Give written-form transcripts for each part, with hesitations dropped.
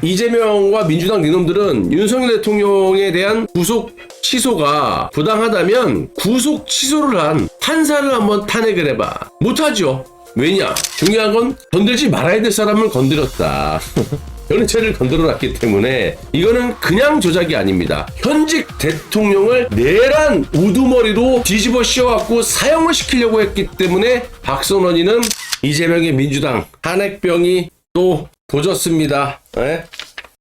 이재명과 민주당 니놈들은 윤석열 대통령에 대한 구속 취소가 부당하다면 구속 취소를 한 판사를 한번 탄핵을 해봐. 못하죠. 왜냐? 중요한 건 건들지 말아야 될 사람을 건드렸다. 연예체를 건드려놨기 때문에 이거는 그냥 조작이 아닙니다. 현직 대통령을 내란 우두머리로 뒤집어 씌워갖고 사형을 시키려고 했기 때문에 박선원이는 이재명의 민주당 탄핵병이 또 도졌습니다. 에?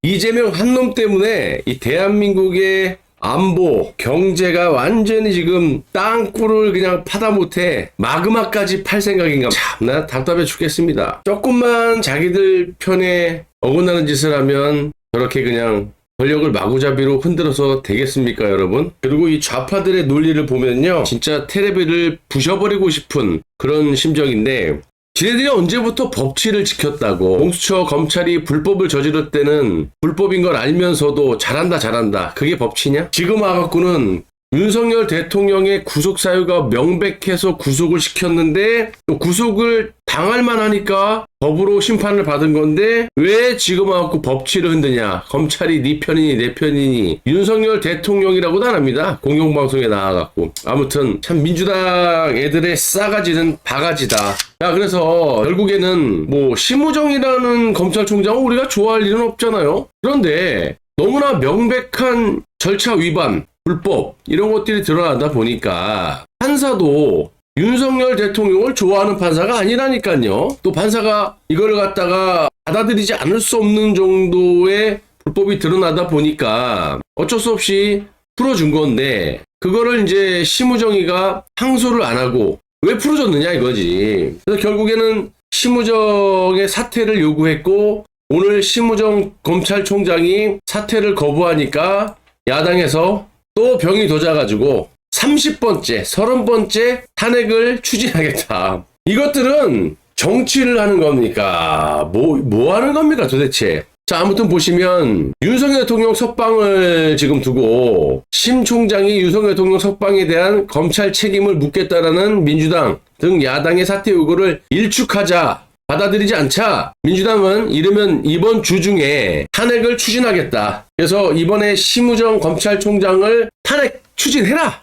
이재명 한 놈 때문에 이 대한민국의 안보, 경제가 완전히 지금 땅굴을 그냥 파다 못해 마그마까지 팔 생각인가. 참나 답답해 죽겠습니다. 조금만 자기들 편에 어긋나는 짓을 하면 저렇게 그냥 권력을 마구잡이로 흔들어서 되겠습니까, 여러분? 그리고 이 좌파들의 논리를 보면요, 진짜 테레비를 부셔버리고 싶은 그런 심정인데, 지네들이 언제부터 법치를 지켰다고, 공수처 검찰이 불법을 저지를 때는 불법인 걸 알면서도 잘한다 그게 법치냐? 지금 와갖고는 윤석열 대통령의 구속 사유가 명백해서 구속을 시켰는데 또 구속을 당할 만하니까 법으로 심판을 받은 건데 왜 지금 와갖고 법치를 흔드냐? 검찰이 네 편이니 내 편이니 윤석열 대통령이라고도 안 합니다. 공영방송에 나와갖고. 아무튼 참 민주당 애들의 싸가지는 바가지다. 자, 그래서 결국에는 뭐 심우정이라는 검찰총장은 우리가 좋아할 일은 없잖아요. 그런데 너무나 명백한 절차 위반, 불법 이런 것들이 드러나다 보니까 판사도 윤석열 대통령을 좋아하는 판사가 아니라니까요. 또 판사가 이걸 갖다가 받아들이지 않을 수 없는 정도의 불법이 드러나다 보니까 어쩔 수 없이 풀어준 건데 그거를 이제 심우정이가 항소를 안 하고 왜 풀어줬느냐 이거지. 그래서 결국에는 심우정의 사퇴를 요구했고 오늘 심우정 검찰총장이 사퇴를 거부하니까 야당에서 또 병이 도져가지고 30번째, 30번째 탄핵을 추진하겠다. 이것들은 정치를 하는 겁니까? 뭐 하는 겁니까 도대체? 자, 아무튼 보시면 윤석열 대통령 석방을 지금 두고 심 총장이 윤석열 대통령 석방에 대한 검찰 책임을 묻겠다라는 민주당 등 야당의 사퇴 요구를 일축하자 받아들이지 않자 민주당은 이르면 이번 주 중에 탄핵을 추진하겠다. 그래서 이번에 심우정 검찰총장을 탄핵 추진해라.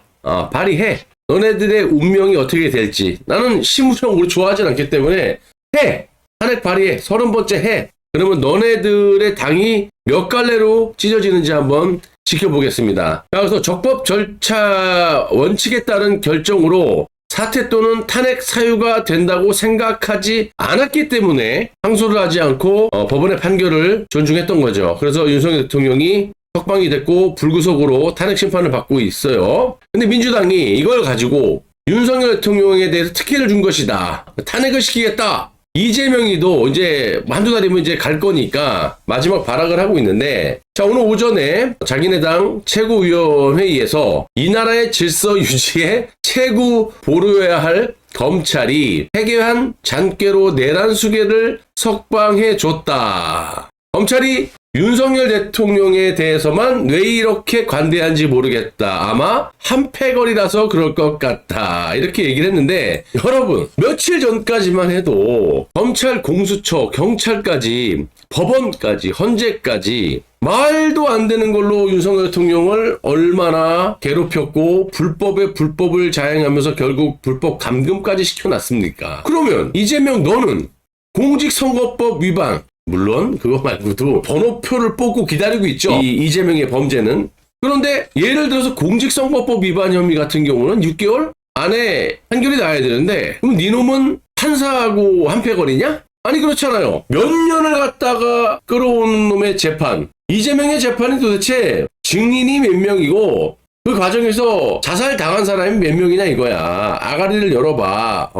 발의해. 너네들의 운명이 어떻게 될지. 나는 심우정 우리 좋아하진 않기 때문에 해. 탄핵 발의해. 30번째 해. 그러면 너네들의 당이 몇 갈래로 찢어지는지 한번 지켜보겠습니다. 그래서 적법 절차 원칙에 따른 결정으로 사퇴 또는 탄핵 사유가 된다고 생각하지 않았기 때문에 항소를 하지 않고 법원의 판결을 존중했던 거죠. 그래서 윤석열 대통령이 석방이 됐고 불구속으로 탄핵 심판을 받고 있어요. 근데 민주당이 이걸 가지고 윤석열 대통령에 대해서 특혜를 준 것이다. 탄핵을 시키겠다. 이재명이도 이제 한두 달이면 이제 갈 거니까 마지막 발악을 하고 있는데 자, 오늘 오전에 자기네당 최고위원회의에서 이 나라의 질서 유지에 최고 보루해야 할 검찰이 해괴한 잔꾀로 내란 수괴를 석방해 줬다. 검찰이 윤석열 대통령에 대해서만 왜 이렇게 관대한지 모르겠다. 아마 한패거리라서 그럴 것 같다. 이렇게 얘기를 했는데 여러분 며칠 전까지만 해도 검찰, 공수처, 경찰까지 법원까지 헌재까지 말도 안 되는 걸로 윤석열 대통령을 얼마나 괴롭혔고 불법에 불법을 자행하면서 결국 불법 감금까지 시켜놨습니까? 그러면 이재명 너는 공직선거법 위반 물론 그거 말고도 번호표를 뽑고 기다리고 있죠. 이 이재명의 범죄는. 그런데 예를 들어서 공직선거법 위반 혐의 같은 경우는 6개월 안에 판결이 나야 되는데 그럼 네 놈은 판사하고 한패거리냐? 아니 그렇잖아요. 몇 년을 갖다가 끌어오는 놈의 재판. 이재명의 재판이 도대체 증인이 몇 명이고 그 과정에서 자살 당한 사람이 몇 명이냐 이거야. 아가리를 열어봐.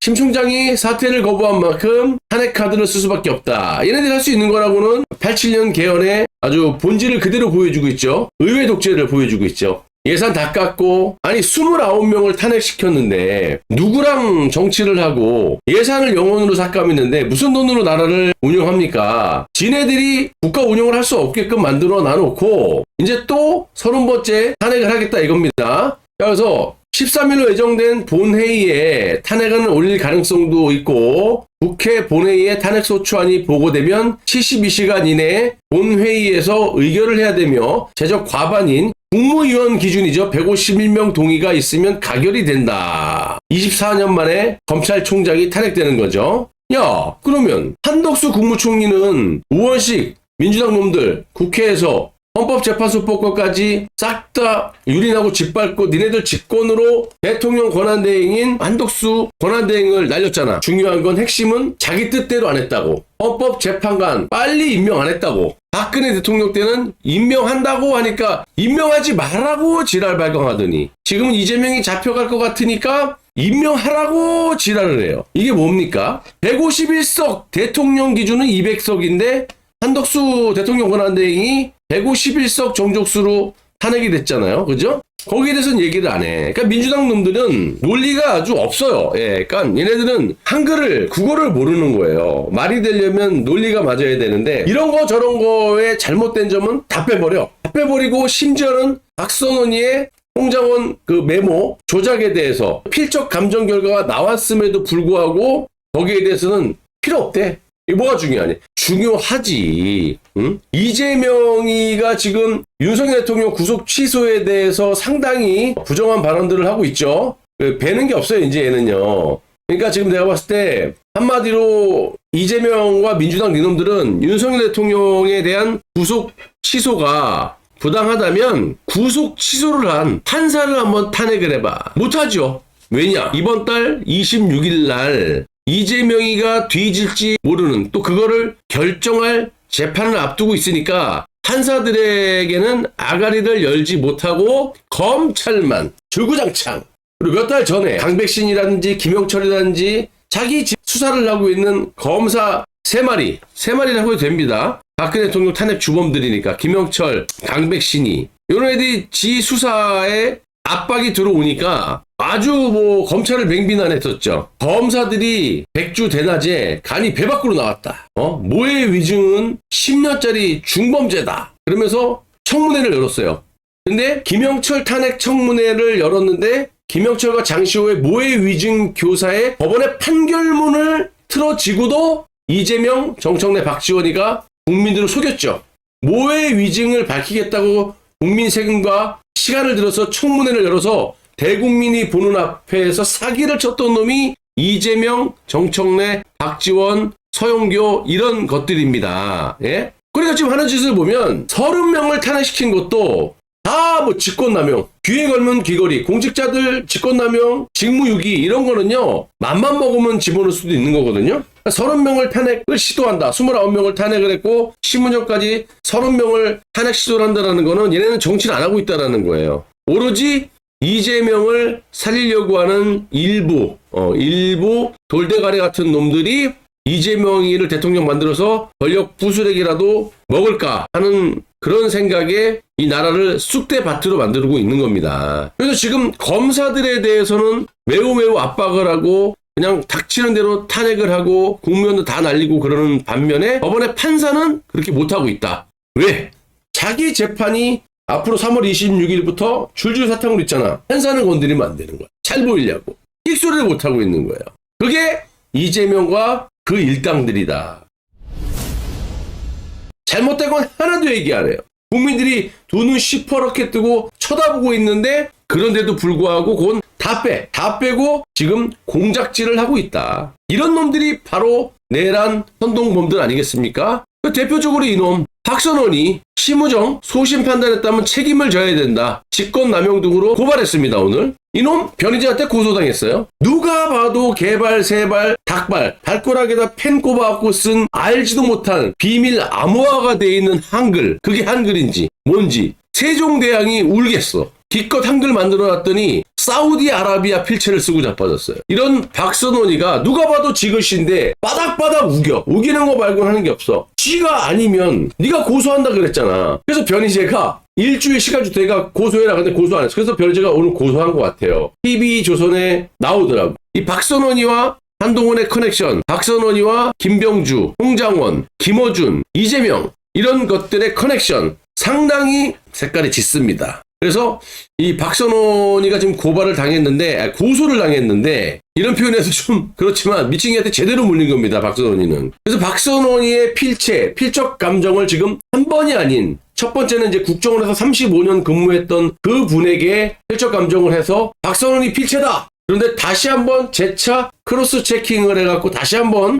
심 총장이 사퇴를 거부한 만큼 탄핵 카드를 쓸 수밖에 없다. 얘네들이 할 수 있는 거라고는 87년 개헌의 아주 본질을 그대로 보여주고 있죠. 의회 독재를 보여주고 있죠. 예산 다 깎고 아니 29명을 탄핵시켰는데 누구랑 정치를 하고 예산을 영원으로 삭감했는데 무슨 돈으로 나라를 운영합니까? 지네들이 국가 운영을 할 수 없게끔 만들어 놔놓고 이제 또 30번째 탄핵을 하겠다 이겁니다. 그래서 13일로 예정된 본회의에 탄핵안을 올릴 가능성도 있고 국회 본회의에 탄핵소추안이 보고되면 72시간 이내에 본회의에서 의결을 해야 되며 제적 과반인 국무위원 기준이죠. 151명 동의가 있으면 가결이 된다. 24년 만에 검찰총장이 탄핵되는 거죠. 야, 그러면 한덕수 국무총리는 우원식 민주당 놈들 국회에서 헌법재판소법까지 싹 다 유린하고 짓밟고 니네들 직권으로 대통령 권한대행인 한덕수 권한대행을 날렸잖아. 중요한 건 핵심은 자기 뜻대로 안 했다고. 헌법재판관 빨리 임명 안 했다고. 박근혜 대통령 때는 임명한다고 하니까 임명하지 말라고 지랄 발광하더니 지금은 이재명이 잡혀갈 것 같으니까 임명하라고 지랄을 해요. 이게 뭡니까? 151석 대통령 기준은 200석인데 한덕수 대통령 권한대행이 151석 정족수로 탄핵이 됐잖아요. 그죠? 거기에 대해서는 얘기를 안 해. 그러니까 민주당 놈들은 논리가 아주 없어요. 예, 그러니까 얘네들은 한글을, 국어를 모르는 거예요. 말이 되려면 논리가 맞아야 되는데 이런 거 저런 거에 잘못된 점은 다 빼버려. 다 빼버리고 심지어는 박선원이의 홍장원 그 메모 조작에 대해서 필적 감정 결과가 나왔음에도 불구하고 거기에 대해서는 필요 없대. 이게 뭐가 중요하니? 중요하지. 응? 이재명이가 지금 윤석열 대통령 구속 취소에 대해서 상당히 부정한 발언들을 하고 있죠. 배는 게 없어요, 이제 얘는요. 그러니까 지금 내가 봤을 때 한마디로 이재명과 민주당 니놈들은 윤석열 대통령에 대한 구속 취소가 부당하다면 구속 취소를 한 판사를 한번 탄핵을 해봐. 못하죠. 왜냐? 이번 달 26일 날 이재명이가 뒤질지 모르는 또 그거를 결정할 재판을 앞두고 있으니까 판사들에게는 아가리를 열지 못하고 검찰만 주구장창. 그리고 몇 달 전에 강백신이라든지 김영철이라든지 자기 집 수사를 하고 있는 검사 3마리라고 해도 됩니다. 박근혜 대통령 탄핵 주범들이니까 김영철, 강백신이 이런 애들이 지 수사에 압박이 들어오니까 아주 검찰을 맹비난했었죠. 검사들이 백주대낮에 간이 배 밖으로 나왔다. 모해 위증은 10년짜리 중범죄다. 그러면서 청문회를 열었어요. 근데 김영철 탄핵 청문회를 열었는데 김영철과 장시호의 모해 위증 교사의 법원의 판결문을 틀어지고도 이재명, 정청래, 박지원이가 국민들을 속였죠. 모해 위증을 밝히겠다고 국민 세금과 시간을 들여서 청문회를 열어서 대국민이 보는 앞에서 사기를 쳤던 놈이 이재명, 정청래, 박지원, 서영교 이런 것들입니다. 예? 그러니까 지금 하는 짓을 보면 30명을 탄핵시킨 것도 다 직권남용, 귀에 걸면 귀걸이, 공직자들 직권남용, 직무유기 이런 거는요. 맘만 먹으면 집어넣을 수도 있는 거거든요. 30명을 탄핵을 시도한다. 29명을 탄핵을 했고 신문정까지 30명을 탄핵 시도를 한다는 거는 얘네는 정치를 안 하고 있다는 거예요. 오로지 이재명을 살리려고 하는 일부 돌대가리 같은 놈들이 이재명이를 대통령 만들어서 권력 부수렉이라도 먹을까 하는 그런 생각에 이 나라를 쑥대밭으로 만들고 있는 겁니다. 그래서 지금 검사들에 대해서는 매우 압박을 하고 그냥 닥치는 대로 탄핵을 하고 국면도 다 날리고 그러는 반면에 법원의 판사는 그렇게 못하고 있다. 왜? 자기 재판이 앞으로 3월 26일부터 줄줄 사탕으로 있잖아. 판사는 건드리면 안 되는 거야. 잘 보이려고. 끽소리를 못하고 있는 거예요. 그게 이재명과 그 일당들이다. 잘못된 건 하나도 얘기 안 해요. 국민들이 두 눈 시퍼렇게 뜨고 쳐다보고 있는데 그런데도 불구하고 그건 다 빼고 지금 공작질을 하고 있다. 이런 놈들이 바로 내란 선동범들 아니겠습니까? 대표적으로 이놈 박선원이 심우정 소신 판단했다면 책임을 져야 된다. 직권남용 등으로 고발했습니다. 오늘 이놈 변희재한테 고소당했어요. 누가 봐도 개발, 세발, 닭발, 발가락에다 펜 꼽아갖고 쓴 알지도 못한 비밀 암호화가 돼 있는 한글. 그게 한글인지 뭔지 세종대왕이 울겠어. 기껏 한글 만들어놨더니 사우디아라비아 필체를 쓰고 자빠졌어요. 이런 박선원이가 누가 봐도 지그시인데 바닥바닥 우기는 거 말고는 하는 게 없어. 쥐가 아니면 네가 고소한다 그랬잖아. 그래서 변희재가 일주일 시간 줄 테니까 고소해라. 근데 고소 안 했어. 그래서 변희재가 오늘 고소한 것 같아요. TV조선에 나오더라고. 이 박선원이와 한동훈의 커넥션, 박선원이와 김병주, 홍장원, 김어준, 이재명 이런 것들의 커넥션 상당히 색깔이 짙습니다. 그래서 이 박선원이가 지금 고소를 당했는데 이런 표현에서 좀 그렇지만 미친개한테 제대로 물린 겁니다. 박선원이는. 그래서 박선원이의 필적 감정을 지금 한 번이 아닌 첫 번째는 이제 국정원에서 35년 근무했던 그 분에게 필적 감정을 해서 박선원이 필체다. 그런데 다시 한번 재차 크로스 체킹을 해갖고 다시 한번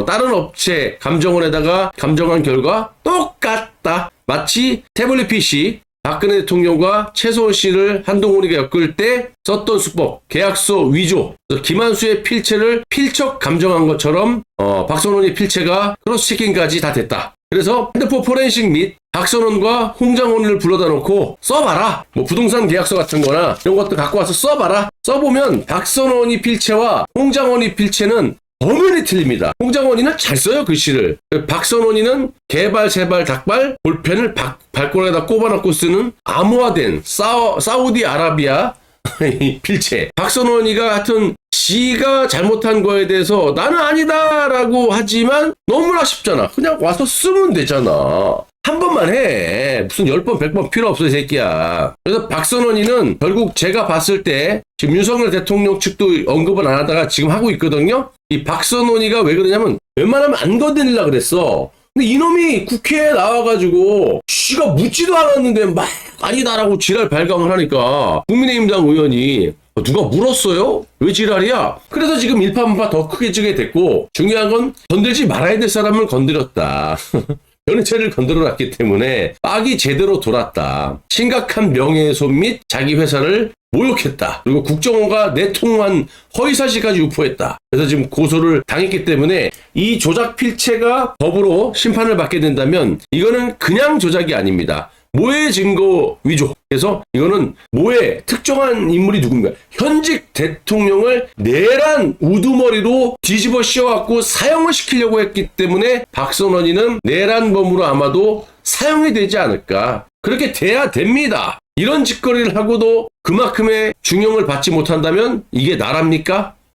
다른 업체 감정원에다가 감정한 결과 똑같다. 마치 태블릿 PC 박근혜 대통령과 최소원 씨를 한동훈이가 엮을 때 썼던 수법, 계약서 위조, 김한수의 필체를 필적 감정한 것처럼 박선원의 필체가 크로스 체킹까지 다 됐다. 그래서 핸드폰 포렌식 및 박선원과 홍장원을 불러다 놓고 써봐라. 뭐 부동산 계약서 같은 거나 이런 것도 갖고 와서 써봐라. 써보면 박선원이 필체와 홍장원이 필체는 엄연히 틀립니다. 홍장원이는 잘 써요, 글씨를. 박선원이는 개발, 세발, 닭발, 볼펜을 발꼬락에다 꼽아놓고 쓰는 암호화된 사우디아라비아 필체. 박선원이가 하여튼 지가 잘못한 거에 대해서 나는 아니다 라고 하지만 너무나 쉽잖아. 그냥 와서 쓰면 되잖아. 한 번만 해. 무슨 10번, 100번 필요 없어, 이 새끼야. 그래서 박선원이는 결국 제가 봤을 때 지금 윤석열 대통령 측도 언급을 안 하다가 지금 하고 있거든요. 이 박선원이가 왜 그러냐면 웬만하면 안 건드리려고 그랬어. 근데 이놈이 국회에 나와가지고 씨가 묻지도 않았는데 막 아니다라고 지랄 발광을 하니까 국민의힘당 의원이 누가 물었어요? 왜 지랄이야? 그래서 지금 일파만파 더 크게 지게 됐고 중요한 건 건들지 말아야 될 사람을 건드렸다. 연예체를 건드려놨기 때문에 빡이 제대로 돌았다. 심각한 명예훼손 및 자기 회사를 모욕했다. 그리고 국정원과 내통한 허위사실까지 유포했다. 그래서 지금 고소를 당했기 때문에 이 조작 필체가 법으로 심판을 받게 된다면 이거는 그냥 조작이 아닙니다. 모해 증거 위조. 그래서 이거는 모해 특정한 인물이 누군가 현직 대통령을 내란 우두머리로 뒤집어 씌워갖고 사형을 시키려고 했기 때문에 박선원이는 내란범으로 아마도 사형이 되지 않을까. 그렇게 돼야 됩니다. 이런 짓거리를 하고도 그만큼의 중형을 받지 못한다면 이게 나랍니까?